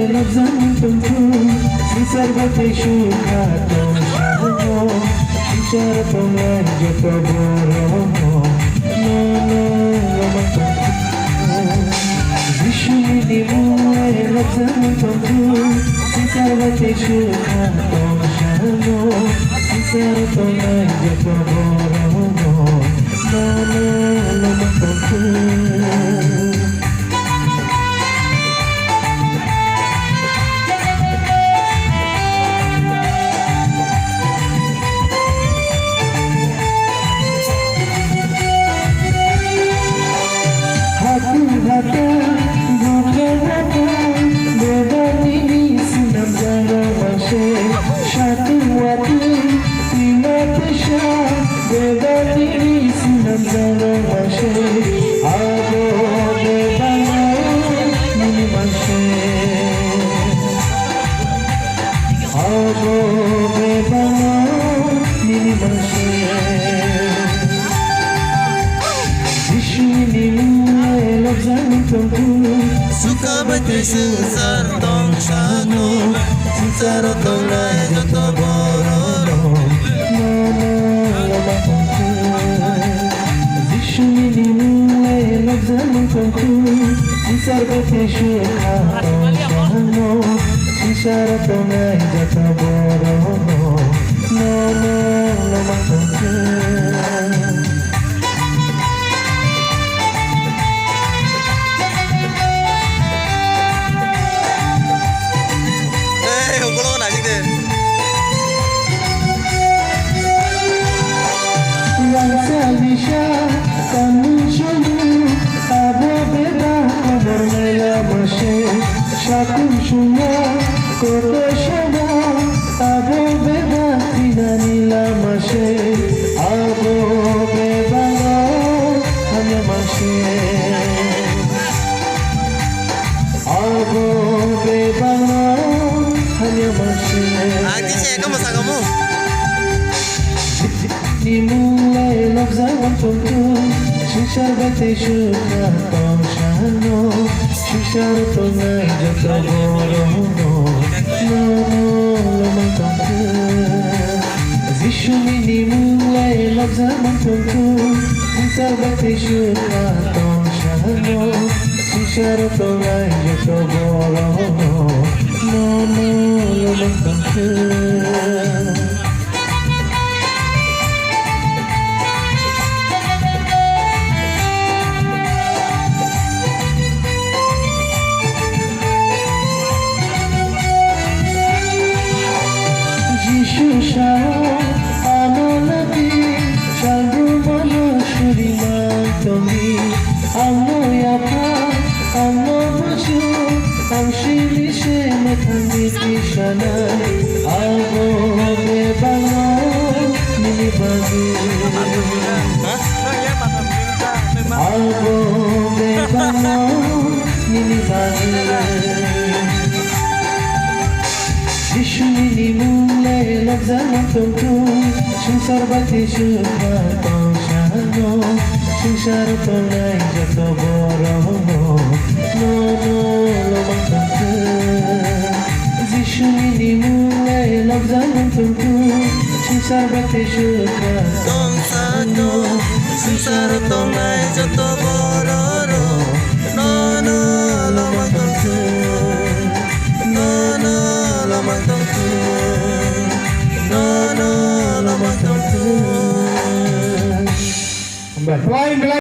Zaman tentu Sisar batai syuka Tong syarno Bicara tongan jatuh boromo Nono lama tentu Vishu ini mulai Zaman tentu Sisar batai syuka Tong syarno Sisar tongan jatuh boromo Nono lama tentu Suka baca sesar tong sano Sesar tong lai joto bororo Nono lama tentu Vishu ini mulai Zaman tentu Sesar baca syuka Tong sano Sesar tong lai joto bororo Nono lama tentu Shakum shunga koto shaba abo beba tinanila mashe abo beba hanya mashe abo beba hanya mashe Adi saya kamu kamu dimulai zaman tentu Shisar batai syuka tong syano Shisar tongai jatuh boromo Nono lama tentu Vishu ini mulai zaman tentu Shisar batai syuka tong syano Shisar tongai jatuh boromo Nono lama tentu Vishu ini mulai zaman tentu Sesar batai syuka Tong syano Sesar tongai jatuh boromo Nono lama tentu Vishu ini mulai zaman tentu Sesar batai syuka Tong sano Sesar tongai jatuh bororo Nono lama tentu Nono lama tentu Nono lama tentu Kembali